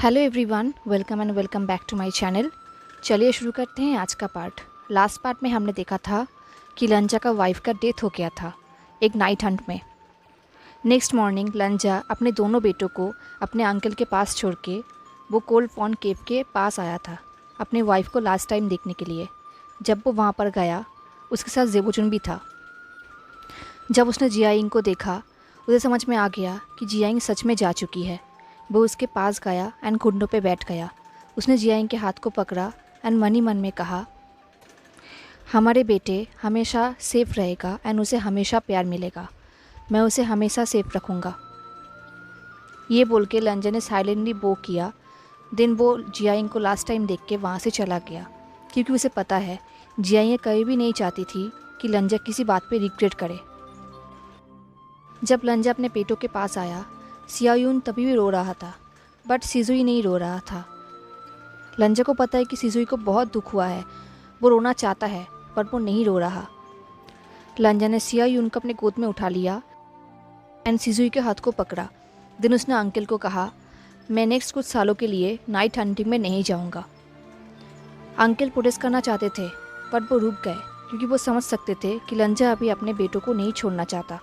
Hello everyone, welcome back to my channel. चलिए शुरू करते हैं आज का पार्ट। लास्ट पार्ट में हमने देखा था कि लंजा का वाइफ का डेथ हो गया था एक नाइट हंट में। नेक्स्ट मॉर्निंग लंजा अपने दोनों बेटों को अपने अंकल के पास छोड़ के वो कोल्ड पॉन्ड केव के पास आया था अपने वाइफ को लास्ट टाइम देखने के लिए। जब वो वहाँ पर गया उसके साथ जेबोचुन भी था। जब उसने जियाइंग को देखा उसे समझ में आ गया कि जियाइंग सच में जा चुकी है। वो उसके पास गया एंड घुटनों पे बैठ गया। उसने जियाइंग के हाथ को पकड़ा एंड मन ही मन में कहा, हमारे बेटे हमेशा सेफ रहेगा एंड उसे हमेशा प्यार मिलेगा। मैं उसे हमेशा सेफ रखूँगा। ये बोल के लंजा ने साइलेंटली बो किया। दिन वो जियाइंग को लास्ट टाइम देख के वहाँ से चला गया, क्योंकि उसे पता है जियाइंग कभी भी नहीं चाहती थी कि लंजा किसी बात पे रिग्रेट करे। जब लंजा अपने बेटों के पास आया, सियायून तभी भी रो रहा था, बट सिजुई नहीं रो रहा था। लंजा को पता है कि सिजुई को बहुत दुख हुआ है, वो रोना चाहता है पर वो नहीं रो रहा। लंजा ने सियायून को अपने गोद में उठा लिया एंड सिजुई के हाथ को पकड़ा। दिन उसने अंकल को कहा, मैं नेक्स्ट कुछ सालों के लिए नाइट हंटिंग में नहीं जाऊंगा। अंकल प्रोटेस्ट करना चाहते थे पर वो रुक गए, क्योंकि वो समझ सकते थे कि लंजा अभी अपने बेटों को नहीं छोड़ना चाहता।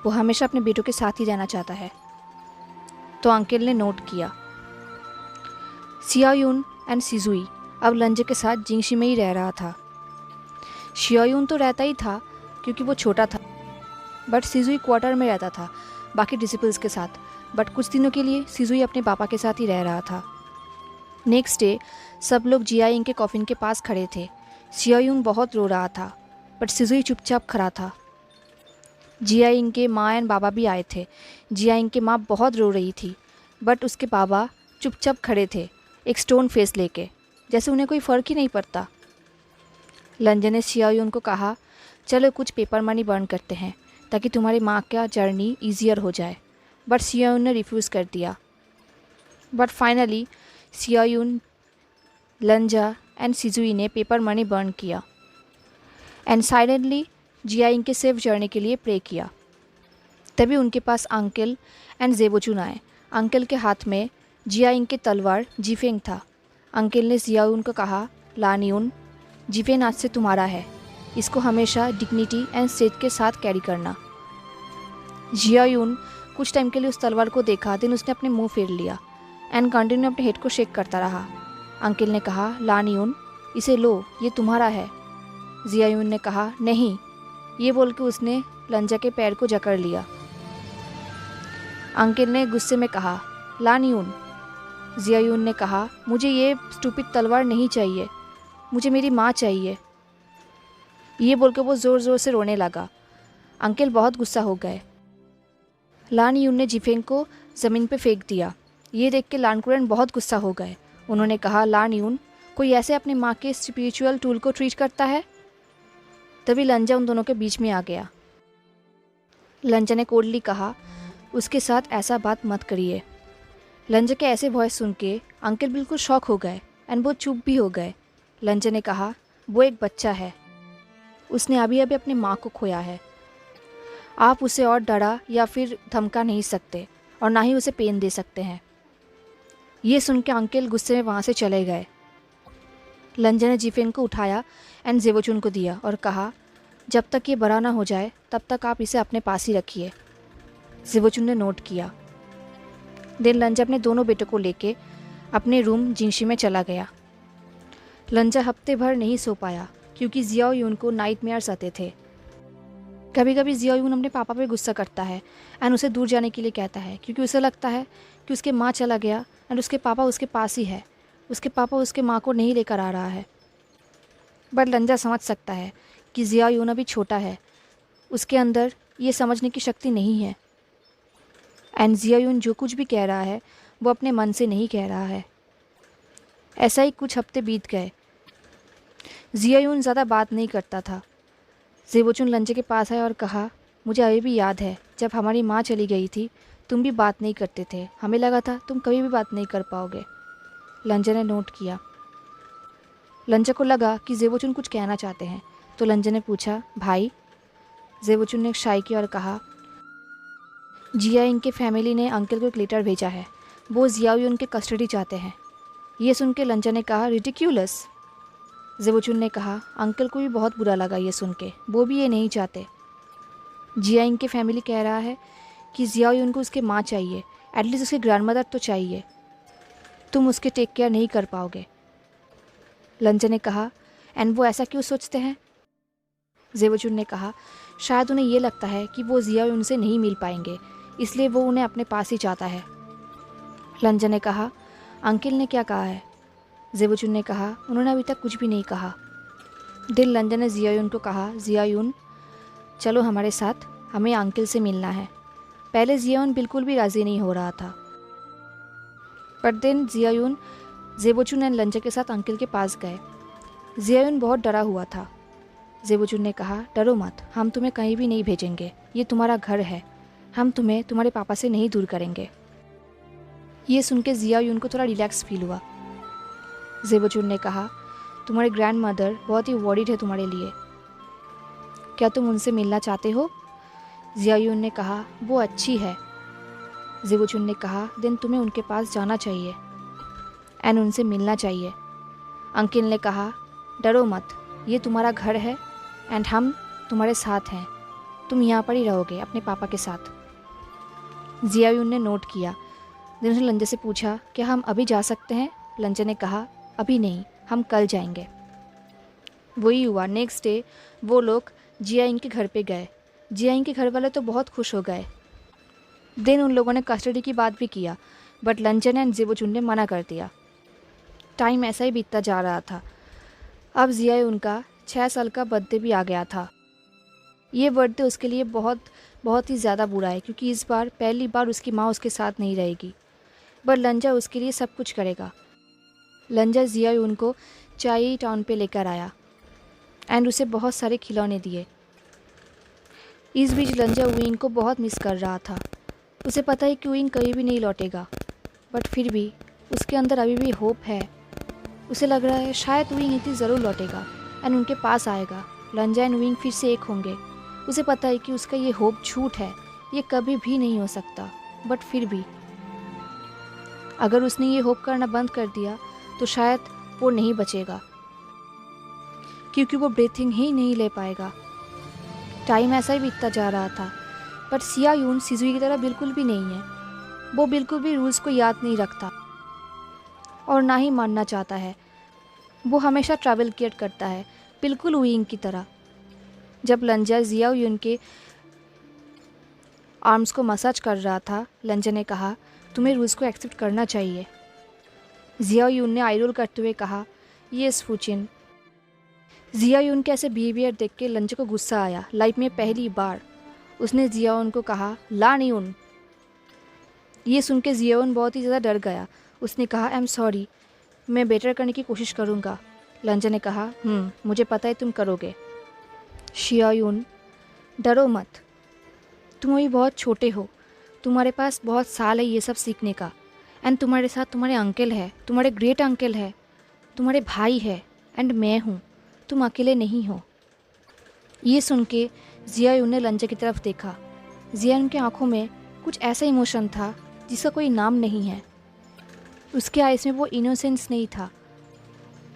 वो हमेशा अपने बेटों के साथ ही रहना चाहता है। तो अंकल ने नोट किया। सियायून एंड सिजुई अब लंजा के साथ जिंगशी में ही रह रहा था। सियायून तो रहता ही था क्योंकि वो छोटा था, बट सिजुई क्वार्टर में रहता था बाकी डिसिपल्स के साथ। बट कुछ दिनों के लिए सिजुई अपने पापा के साथ ही रह रहा था। नेक्स्ट डे सब लोग जियाइंग के कॉफिन के पास खड़े थे। सियायून बहुत रो रहा था, बट सिजुई चुपचाप खड़ा था। जियाइंग के माँ एंड बाबा भी आए थे। जियाइंग के माँ बहुत रो रही थी, बट उसके बाबा चुपचाप खड़े थे, एक स्टोन फेस लेके, जैसे उन्हें कोई फ़र्क ही नहीं पड़ता। लंजा ने सियायून को कहा, चलो कुछ पेपर मनी बर्न करते हैं ताकि तुम्हारी माँ का जर्नी ईजियर हो जाए। बट सियायून ने रिफ्यूज़ कर दिया। बट फाइनली सियायून, लंजा एंड सिजुई ने पेपर मनी बर्न किया एंड साइलेंटली जियाइंग के सेफ जर्नी के लिए प्रे किया। तभी उनके पास अंकल एंड जेबोचुन आए। अंकल के हाथ में जियाइंग के तलवार जिफेंग था। अंकल ने जियायून को कहा, लानियून, जिफेंग आज से तुम्हारा है। इसको हमेशा डिग्निटी एंड सेट के साथ कैरी करना। जियायून कुछ टाइम के लिए उस तलवार को देखा, दिन उसने अपने मुंह फेर लिया एंड कंटिन्यू अपने हेड को शेक करता रहा। अंकल ने कहा, लानियून, इसे लो, ये तुम्हारा है। जियायून ने कहा, नहीं। ये बोल के उसने लंजा के पैर को जकड़ लिया। अंकल ने गुस्से में कहा, लानियून। जियायून ने कहा, मुझे ये स्टूपिड तलवार नहीं चाहिए, मुझे मेरी माँ चाहिए। ये बोल के वो ज़ोर ज़ोर से रोने लगा। अंकल बहुत गुस्सा हो गए। लानियून ने जिफेंग को ज़मीन पे फेंक दिया। ये देख के लानकुरन बहुत गुस्सा हो गए। उन्होंने कहा, लानियून, कोई ऐसे अपनी माँ के स्पिरिचुअल टूल को ट्रीट करता है? तभी लंजा उन दोनों के बीच में आ गया। लंजा ने कोल्डली कहा, उसके साथ ऐसा बात मत करिए। लंजा के ऐसे वॉइस सुन के अंकल बिल्कुल शॉक हो गए एंड वो चुप भी हो गए। लंजा ने कहा, वो एक बच्चा है, उसने अभी अभी अपनी माँ को खोया है। आप उसे और डरा या फिर धमका नहीं सकते और ना ही उसे पेन दे सकते हैं। ये सुन के अंकल गुस्से में वहाँ से चले गए। लंजा ने जिफेंग को उठाया एंड जेबोचुन को दिया और कहा, जब तक ये बड़ा ना हो जाए तब तक आप इसे अपने पास ही रखिए। जेबोचुन ने नोट किया। दिन लंजा अपने दोनों बेटों को लेके अपने रूम जिंगशी में चला गया। लंजा हफ्ते भर नहीं सो पाया क्योंकि जियायून को नाइटमेयर्स आते थे। कभी कभी जियायून अपने पापा पे गुस्सा करता है एंड उसे दूर जाने के लिए कहता है, क्योंकि उसे लगता है कि उसके माँ चला गया एंड उसके पापा उसके पास ही है। उसके पापा उसके माँ को नहीं लेकर आ रहा है। बट लंजा समझ सकता है कि जियायून अभी छोटा है, उसके अंदर ये समझने की शक्ति नहीं है एंड जियायून जो कुछ भी कह रहा है वो अपने मन से नहीं कह रहा है। ऐसा ही कुछ हफ्ते बीत गए। जियायून ज़्यादा बात नहीं करता था। जेबोचुन लंजा के पास आया और कहा, मुझे अभी भी याद है जब हमारी माँ चली गई थी, तुम भी बात नहीं करते थे, हमें लगा था तुम कभी भी बात नहीं कर पाओगे। लंजा ने नोट किया। लंजा को लगा कि जेबोचुन कुछ कहना चाहते हैं, तो लंजा ने पूछा, भाई? जेबोचुन ने शाई किया और कहा, जियाइंग के फैमिली ने अंकल को एक लेटर भेजा है। वो जियायुन के कस्टडी चाहते हैं। ये सुन के लंजा ने कहा, रिडिक्यूलस। जेबोचुन ने कहा, अंकल को भी बहुत बुरा लगा ये सुन के, वो भी ये नहीं चाहते। जियाइंग की फैमिली कह रहा है कि जियायुन को उसके माँ चाहिए, एटलीस्ट उसके ग्रैंडमदर तो चाहिए, तुम उसके टेक केयर नहीं कर पाओगे। लंजा ने कहा, एंड वो ऐसा क्यों सोचते हैं? जेबोचुन ने कहा, शायद उन्हें ये लगता है कि वो जियायुन से नहीं मिल पाएंगे, इसलिए वो उन्हें अपने पास ही चाहता है। लंजा ने कहा, अंकल ने क्या कहा है? जेबोचुन ने कहा, उन्होंने अभी तक कुछ भी नहीं कहा। दिल लंजा ने जियायुन को कहा, जियायुन चलो हमारे साथ, हमें अंकल से मिलना है। पहले जियायुन बिल्कुल भी राज़ी नहीं हो रहा था, पर दिन जियायुन जेबोचुन एंड लंजा के साथ अंकल के पास गए। जियायुन बहुत डरा हुआ था। जेबोचुन ने कहा, डरो मत, हम तुम्हें कहीं भी नहीं भेजेंगे, ये तुम्हारा घर है, हम तुम्हें तुम्हारे पापा से नहीं दूर करेंगे। ये सुन के जियायुन को थोड़ा रिलैक्स फील हुआ। जेबोचुन ने कहा, तुम्हारे ग्रैंड मदर बहुत ही वॉरिड है तुम्हारे लिए, क्या तुम उनसे मिलना चाहते हो? जियायुन ने कहा, वो अच्छी है। जेबोचुन ने कहा, दिन तुम्हें उनके पास जाना चाहिए एंड उनसे मिलना चाहिए। अंकिल ने कहा, डरो मत, ये तुम्हारा घर है एंड हम तुम्हारे साथ हैं, तुम यहाँ पर ही रहोगे अपने पापा के साथ। जियायुन ने नोट किया। दिन ने लंजा से पूछा, क्या हम अभी जा सकते हैं? लंजा ने कहा, अभी नहीं, हम कल जाएंगे। वही हुआ। नेक्स्ट डे वो लोग जियाइंग के घर पे गए। जियाइंग के घर वाले तो बहुत खुश हो गए। दिन उन लोगों ने कस्टडी की बात भी किया, बट लंजन एंड जेबोचुन ने मना कर दिया। टाइम ऐसा ही बीतता जा रहा था। अब जियायुन का 6 साल का बर्थडे भी आ गया था। ये बर्थडे उसके लिए बहुत ही ज़्यादा बुरा है, क्योंकि इस बार पहली बार उसकी माँ उसके साथ नहीं रहेगी, बट लंजा उसके लिए सब कुछ करेगा। लंजा जियायुन को चाई टाउन पे लेकर आया एंड उसे बहुत सारे खिलौने दिए। इस बीच लंजा विंग को बहुत मिस कर रहा था। उसे पता है कि विंग कभी भी नहीं लौटेगा, बट फिर भी उसके अंदर अभी भी होप है। उसे लग रहा है शायद विंग इतनी ज़रूर लौटेगा एंड उनके पास आएगा। लंजा एंड विंग फिर से एक होंगे। उसे पता है कि उसका ये होप झूठ है, ये कभी भी नहीं हो सकता, बट फिर भी अगर उसने ये होप करना बंद कर दिया तो शायद वो नहीं बचेगा, क्योंकि वो ब्रीथिंग ही नहीं ले पाएगा। टाइम ऐसा ही बीतता जा रहा था, पर जियायुन सिजुई की तरह बिल्कुल भी नहीं है। वो बिल्कुल भी रूल्स को याद नहीं रखता और ना ही मानना चाहता है। वो हमेशा ट्रैवल क्रिएट करता है, बिल्कुल विंग की तरह। जब लंजा जियायुन के आर्म्स को मसाज कर रहा था, लंजा ने कहा, तुम्हें रूल्स को एक्सेप्ट करना चाहिए। जियायुन ने आई रोल करते हुए कहा, यस फूचिन। जियायुन के ऐसे बिहेवियर देख के लंजा को गुस्सा आया। लाइफ में पहली बार उसने जियायुन को कहा, लानियुन। ये सुन के जियायुन बहुत ही ज़्यादा डर गया। उसने कहा, आई एम सॉरी, मैं बेटर करने की कोशिश करूँगा। लंजा ने कहा, मुझे पता है तुम करोगे। जियायुन, डरो मत, तुम अभी बहुत छोटे हो, तुम्हारे पास बहुत साल है ये सब सीखने का, एंड तुम्हारे साथ तुम्हारे अंकल है, तुम्हारे ग्रेट अंकल है, तुम्हारे भाई है, एंड मैं हूँ, तुम अकेले नहीं हो। ये सुन के जियायुन ने लंजा की तरफ देखा। जियायुन की आंखों में कुछ ऐसा इमोशन था जिसका कोई नाम नहीं है। उसके आइज़ में वो इनोसेंस नहीं था।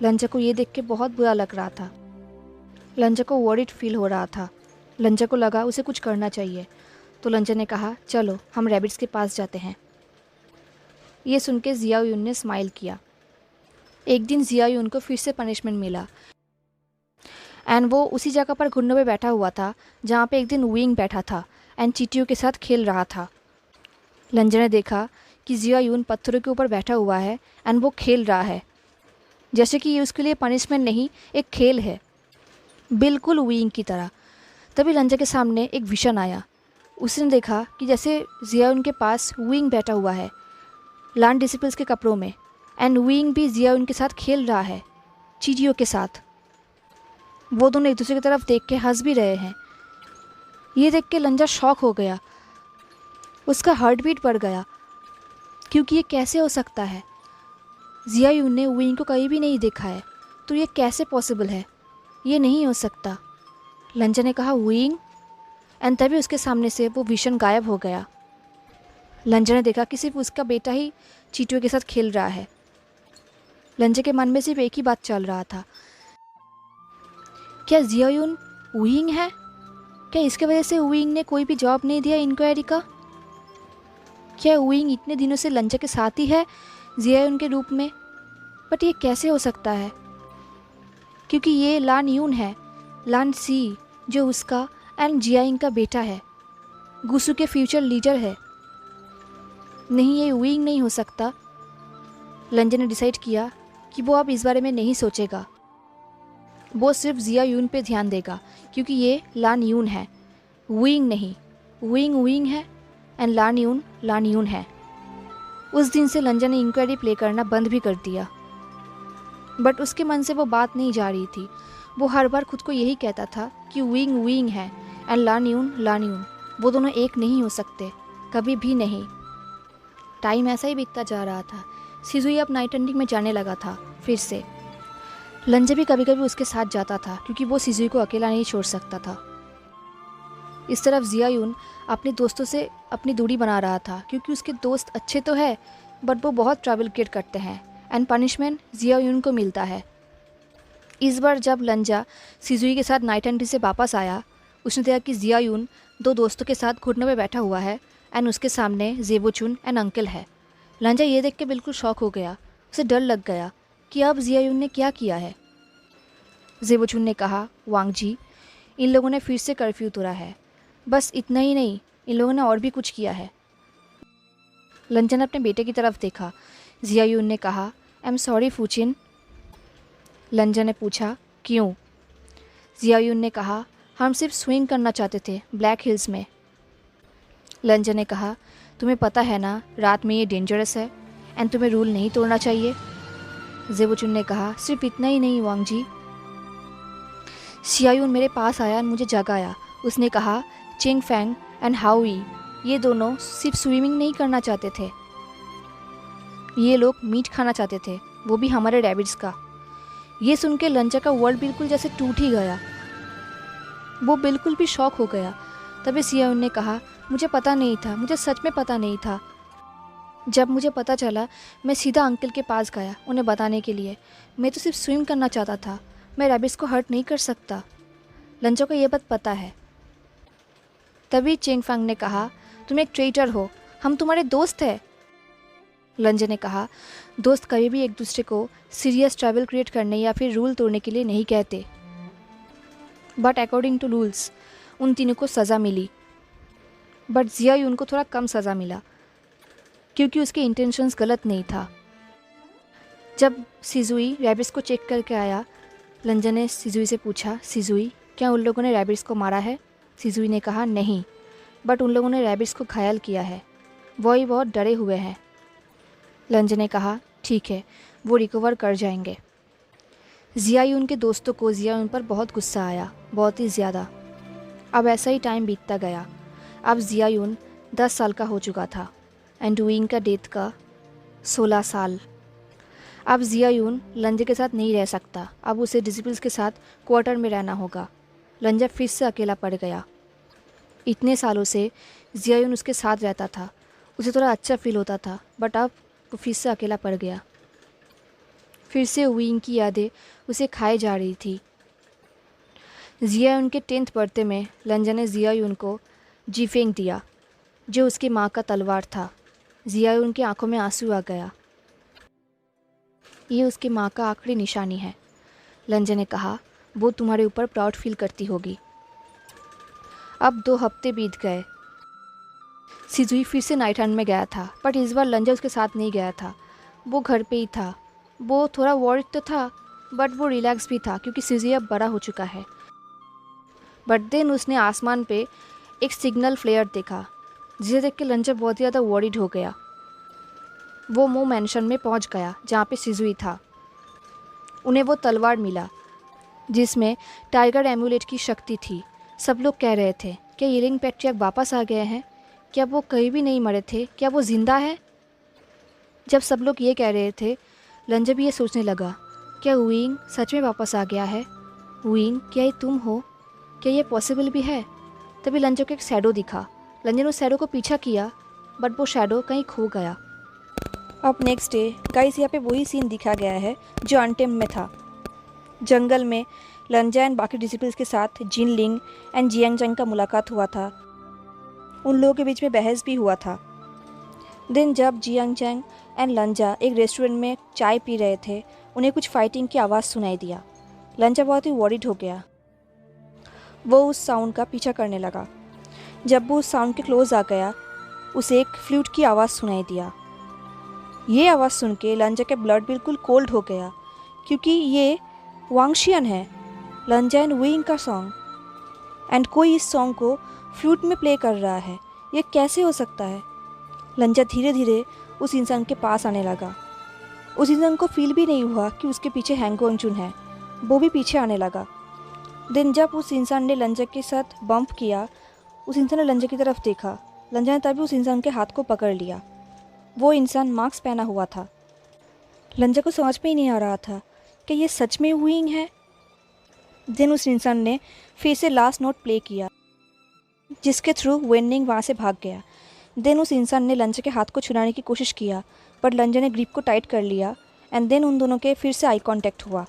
लंजा को ये देख के बहुत बुरा लग रहा था। लंजा को वॉरिड फील हो रहा था। लंजा को लगा उसे कुछ करना चाहिए, तो लंजा ने कहा, चलो हम रैबिट्स के पास जाते हैं। ये सुन के जियायुन ने स्माइल किया। एक दिन जियायुन को फिर से पनिशमेंट मिला एंड वो उसी जगह पर घुटनों पे बैठा हुआ था जहाँ पे एक दिन विंग बैठा था एंड चींटियों के साथ खेल रहा था। लंजा ने देखा कि जियायुन पत्थरों के ऊपर बैठा हुआ है एंड वो खेल रहा है, जैसे कि ये उसके लिए पनिशमेंट नहीं, एक खेल है, बिल्कुल विंग की तरह। तभी लंजा के सामने एक विजन आया। उसने देखा कि जैसे जियायुन के पास विंग बैठा हुआ है लर्न डिसिपल्स के कपड़ों में, एंड विंग भी जियायुन के साथ खेल रहा है चींटियों के साथ। वो दोनों एक दूसरे की तरफ देख के हंस भी रहे हैं। ये देख के लंजा शॉक हो गया। उसका हार्ट बीट बढ़ गया, क्योंकि ये कैसे हो सकता है? जियायुन ने विंग को कहीं भी नहीं देखा है, तो ये कैसे पॉसिबल है? ये नहीं हो सकता। लंजा ने कहा, विंग, एंड तभी उसके सामने से वो विजन गायब हो गया। लंजा ने देखा कि सिर्फ उसका बेटा ही चींटियों के साथ खेल रहा है। लंजा के मन में सिर्फ एक ही बात चल रहा था, क्या जियायुन वुयिंग है? क्या इसके वजह से वुयिंग ने कोई भी जवाब नहीं दिया इंक्वायरी का? क्या वुयिंग इतने दिनों से लंजा के साथ ही है जियायुन के रूप में? बट ये कैसे हो सकता है? क्योंकि ये लान यून है, लान सी, जो उसका एंड जियाइंग का बेटा है, गुसू के फ्यूचर लीडर है। नहीं, ये वुयिंग नहीं हो सकता। लंजा ने डिसाइड किया कि वो अब इस बारे में नहीं सोचेगा, वो सिर्फ जिया यून पे ध्यान देगा, क्योंकि ये लान यून है, वुयिंग नहीं। वुयिंग वुयिंग है एंड लान यून है। उस दिन से लंजा ने इंक्वायरी प्ले करना बंद भी कर दिया। बट उसके मन से वो बात नहीं जा रही थी। वो हर बार खुद को यही कहता था कि वुयिंग वुयिंग है एंड लान यून, वो दोनों एक नहीं हो सकते, कभी भी नहीं। टाइम ऐसा ही बीतता जा रहा था। सिजुई अब नाइट हंटिंग में जाने लगा था फिर से। लंजा भी कभी कभी उसके साथ जाता था, क्योंकि वो सिजुई को अकेला नहीं छोड़ सकता था। इस तरफ जियायुन अपने दोस्तों से अपनी दूरी बना रहा था, क्योंकि उसके दोस्त अच्छे तो है बट वो बहुत ट्रैवल क्रिएट करते हैं एंड पनिशमेंट जियायुन को मिलता है। इस बार जब लंजा सिजुई के साथ नाइट हंटिंग से वापस आया, उसने देखा कि जियायुन दो दोस्तों के साथ घुटनों में बैठा हुआ है एंड उसके सामने जेबोचुन एंड अंकल है। लंजा ये देख के बिल्कुल शॉक हो गया। उसे डर लग गया कि अब जियायुन ने क्या किया है। जेबोचुन ने कहा, वांग जी, इन लोगों ने फिर से कर्फ्यू तोड़ा है। बस इतना ही नहीं, इन लोगों ने और भी कुछ किया है। लंजा ने अपने बेटे की तरफ देखा। जियायुन ने कहा, आई एम सॉरी फूचिन। लंजा ने पूछा, क्यों? जियायुन ने कहा, हम सिर्फ स्विंग करना चाहते थे ब्लैक हिल्स में। लंजा ने कहा, तुम्हें पता है ना रात में ये डेंजरस है एंड तुम्हें रूल नहीं तोड़ना चाहिए। जेबोचुन ने कहा, सिर्फ इतना ही नहीं वांग जी। जियायुन मेरे पास आया और मुझे जगाया। उसने कहा, चिंग फैंग एंड हाउई ये दोनों सिर्फ स्विमिंग नहीं करना चाहते थे, ये लोग मीट खाना चाहते थे, वो भी हमारे रैबिट्स का। ये सुन के लंजा का वर्ल्ड बिल्कुल जैसे टूट ही गया। वो बिल्कुल भी शॉक हो गया। तभी जियायुन ने कहा, मुझे पता नहीं था, मुझे सच में पता नहीं था। जब मुझे पता चला मैं सीधा अंकल के पास गया उन्हें बताने के लिए। मैं तो सिर्फ स्विम करना चाहता था, मैं रैबिट्स को हर्ट नहीं कर सकता। लंजा को ये बात पता है। तभी चिंग फैंग ने कहा, तुम एक ट्रेटर हो, हम तुम्हारे दोस्त हैं। लंजा ने कहा, दोस्त कभी भी एक दूसरे को सीरियस ट्रैवल क्रिएट करने या फिर रूल तोड़ने के लिए नहीं कहते। बट अकॉर्डिंग टू रूल्स उन तीनों को सज़ा मिली, बट जियायुन को थोड़ा कम सज़ा मिला, क्योंकि उसके इंटेंशंस गलत नहीं था। जब सिजुई रैबिट्स को चेक करके आया, लंजा ने सिजुई से पूछा, सिजुई क्या उन लोगों ने रैबिट्स को मारा है? सिजुई ने कहा, नहीं, बट उन लोगों ने रैबिट्स को घायल किया है, वही बहुत डरे हुए हैं। लंजा ने कहा, ठीक है, वो रिकवर कर जाएंगे। जियायुन के दोस्तों को जियायुन पर बहुत गुस्सा आया, बहुत ही ज़्यादा। अब ऐसा ही टाइम बीतता गया। अब जियायुन 10 साल का हो चुका था एंड वुयिंग का डेथ का 16 साल। अब जियायुन लंजा के साथ नहीं रह सकता, अब उसे डिसिपल्स के साथ क्वार्टर में रहना होगा। लंजा फिर से अकेला पड़ गया। इतने सालों से जियायुन उसके साथ रहता था, उसे थोड़ा अच्छा फील होता था, बट अब वो फिर से अकेला पड़ गया। फिर से वुयिंग की यादें उसे खाए जा रही थी। जियायुन के 10th बर्थडे में लंजा ने जियायुन को जीफेंग दिया, जो उसकी माँ का तलवार था। जियायुन की आंखों में आंसू आ गया। ये उसकी माँ का आखिरी निशानी है। लंजा ने कहा, वो तुम्हारे ऊपर प्राउड फील करती होगी। अब 2 हफ्ते बीत गए। सिजुई फिर से नाइट हंट में गया था, बट इस बार लंजा उसके साथ नहीं गया था, वो घर पे ही था। वो थोड़ा वॉरिड तो था, बट वो रिलैक्स भी था, क्योंकि सिजुई अब बड़ा हो चुका है। बट देन उसने आसमान पे एक सिग्नल फ्लेयर देखा, जिसे देख के लंजा बहुत ही ज़्यादा वॉरिड हो गया। वो मो मैंशन में पहुंच गया जहाँ पे सिजुई था। उन्हें वो तलवार मिला जिसमें टाइगर एम्यूलेट की शक्ति थी। सब लोग कह रहे थे, क्या यिलिंग पैट्रियर्क वापस आ गए हैं? क्या वो कहीं भी नहीं मरे थे? क्या वो जिंदा है? जब सब लोग ये कह रहे थे, लंजा भी ये सोचने लगा, क्या वुयिंग सच में वापस आ गया है? वुयिंग, क्या ये तुम हो? क्या ये पॉसिबल भी है? तभी लंजा को एक शैडो दिखा। लंजा ने उस शैडो को पीछा किया, बट वो शैडो कहीं खो गया। अब नेक्स्ट डे गाइस यहाँ पे वही सीन दिखा गया है जो अनटेम में था। जंगल में लंजा एंड बाकी डिसिपल्स के साथ जिन लिंग एंड जियांग जंग का मुलाकात हुआ था। उन लोगों के बीच में बहस भी हुआ था। दिन जब जियांग जंग एंड लंजा एक रेस्टोरेंट में चाय पी रहे थे, उन्हें कुछ फाइटिंग की आवाज़ सुनाई दिया। लंजा बहुत ही वॉरिड हो गया। वो उस साउंड का पीछा करने लगा। जब वो उस साउंड के क्लोज आ गया, उसे एक फ्लूट की आवाज़ सुनाई दिया। ये आवाज़ सुन के लंजा के ब्लड बिल्कुल कोल्ड हो गया, क्योंकि ये वांगशियन है, लंजा एंड विंग का सॉन्ग। एंड कोई इस सॉन्ग को फ्लूट में प्ले कर रहा है। ये कैसे हो सकता है? लंजा धीरे धीरे उस इंसान के पास आने लगा। उस इंसान को फील भी नहीं हुआ कि उसके पीछे हैंग वंगचुन है। वो भी पीछे आने लगा। दिन जब उस इंसान ने लंजा के साथ बम्प किया, उस इंसान ने लंजा की तरफ देखा। लंजा ने तभी उस इंसान के हाथ को पकड़ लिया। वो इंसान मास्क पहना हुआ था। लंजा को समझ में ही नहीं आ रहा था कि ये सच में विंग है। दिन उस इंसान ने फिर से लास्ट नोट प्ले किया, जिसके थ्रू वेनिंग वहाँ से भाग गया। देन उस इंसान ने लंजा के हाथ को छुड़ाने की कोशिश किया, पर लंजा ने ग्रिप को टाइट कर लिया। एंड देन उन दोनों के फिर से आई कांटेक्ट हुआ।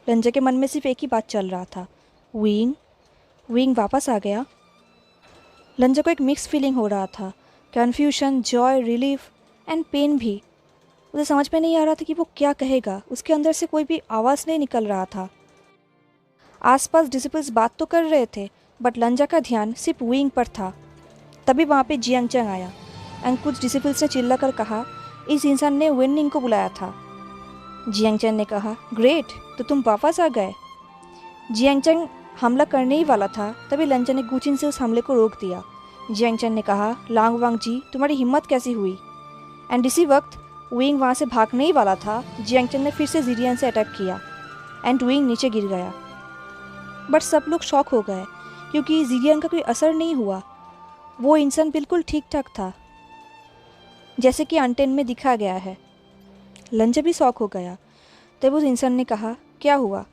लंजा के मन में सिर्फ एक ही बात चल रहा था, विंग विंग वापस आ गया। लंजा को एक मिक्स फीलिंग हो रहा था, confusion, joy, relief and pain भी। उसे समझ में नहीं आ रहा था कि वो क्या कहेगा। उसके अंदर से कोई भी आवाज़ नहीं निकल रहा था। आसपास डिसिपल्स बात तो कर रहे थे, बट लंजा का ध्यान सिर्फ विंग पर था। तभी वहाँ पे जियांग चंग आया एंड कुछ डिसिपल्स ने चिल्ला कर कहा, इस इंसान ने विनिंग को बुलाया था। जियांग चंग ने कहा, ग्रेट, तो तुम वापस आ गए। जियांग चंग हमला करने ही वाला था, तभी लंजा ने गुचिन से उस हमले को रोक दिया। जियांग चंग ने कहा, लांग वांग जी, तुम्हारी हिम्मत कैसी हुई? एंड इसी वक्त विंग वहाँ से भागने ही वाला था। जियांग चंग ने फिर से जीरियन से अटैक किया एंड विंग नीचे गिर गया। बट सब लोग शॉक हो गए, क्योंकि जीरियन का कोई असर नहीं हुआ। वो इंसान बिल्कुल ठीक ठाक था, जैसे कि अनटेन में दिखा गया है। लंजा भी शॉक हो गया। तब उस इंसान ने कहा, क्या हुआ?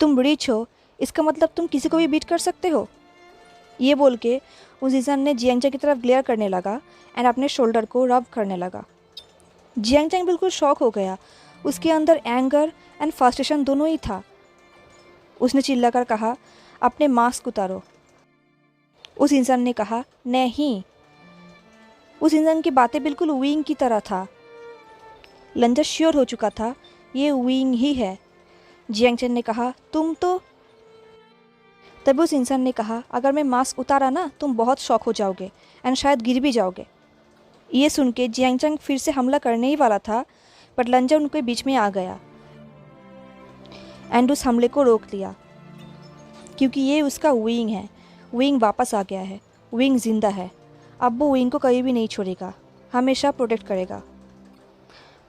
तुम ब्रीच हो, इसका मतलब तुम किसी को भी बीट कर सकते हो। ये बोल के उस इंसान ने जियांग चंग की तरफ ग्लेयर करने लगा एंड अपने शोल्डर को रब करने लगा। जियांग चंग बिल्कुल शॉक हो गया। उसके अंदर एंगर एंड फ्रस्ट्रेशन दोनों ही था। उसने चिल्लाकर कहा, अपने मास्क उतारो। उस इंसान ने कहा, नहीं। उस इंसान की बातें बिल्कुल विंग की तरह था। लंजा श्योर हो चुका था ये विंग ही है। जियांग चंग ने कहा, तुम तो। तभी उस इंसान ने कहा, अगर मैं मास्क उतारा ना, तुम बहुत शॉक हो जाओगे एंड शायद गिर भी जाओगे। ये सुन के जियांग चंग फिर से हमला करने ही वाला था, बट लंजा उनके बीच में आ गया एंड उस हमले को रोक लिया, क्योंकि ये उसका विंग है। विंग वापस आ गया है। विंग जिंदा है। अब वो विंग को कभी भी नहीं छोड़ेगा, हमेशा प्रोटेक्ट करेगा।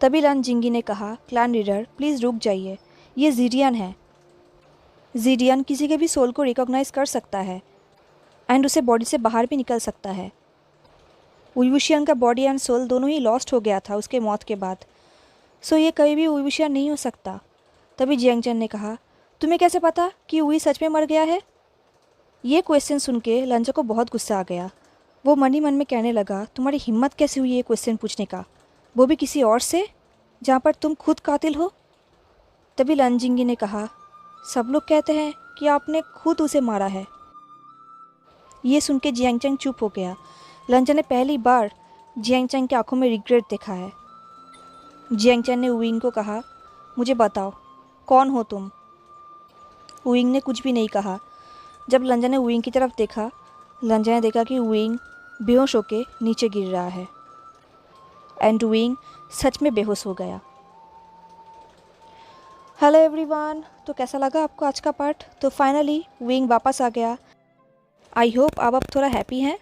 तभी लान जिंगी ने कहा, क्लैन लीडर प्लीज़ रुक जाइए, ये जीरियन है। जीरियन किसी के भी सोल को रिकॉग्नाइज कर सकता है एंड उसे बॉडी से बाहर भी निकल सकता है। वुलवुशियन का बॉडी एंड सोल दोनों ही लॉस्ट हो गया था उसके मौत के बाद, सो ये कभी भी वुलवुशियन नहीं हो सकता। तभी जियांग चंग ने कहा, तुम्हें कैसे पता कि वुई सच में मर गया है? ये क्वेश्चन सुन के लंजा को बहुत गुस्सा आ गया। वो मन ही मन में कहने लगा, तुम्हारी हिम्मत कैसे हुई ये क्वेश्चन पूछने का, वो भी किसी और से, जहाँ पर तुम खुद कातिल हो। तभी लन जिंगी ने कहा, सब लोग कहते हैं कि आपने खुद उसे मारा है। ये सुन के जियांग चंग चुप हो गया। लंजा ने पहली बार जियांग चंग की आंखों में रिग्रेट देखा है। जियांग चंग ने विंग को कहा, मुझे बताओ कौन हो तुम? विंग ने कुछ भी नहीं कहा। जब लंजा ने विंग की तरफ देखा, लंजा ने देखा कि विंग बेहोश होके नीचे गिर रहा है एंड विंग सच में बेहोश हो गया। हेलो एवरीवन, तो कैसा लगा आपको आज का पार्ट? तो फाइनली विंग वापस आ गया। आई होप आप अब थोड़ा हैप्पी हैं।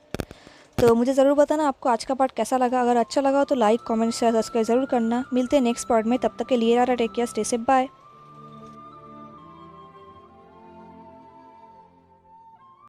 तो मुझे ज़रूर बताना आपको आज का पार्ट कैसा लगा। अगर अच्छा लगा तो लाइक, कमेंट, शेयर, सब्सक्राइब ज़रूर करना। मिलते हैं नेक्स्ट पार्ट में, तब तक के लिए take care, stay safe, bye.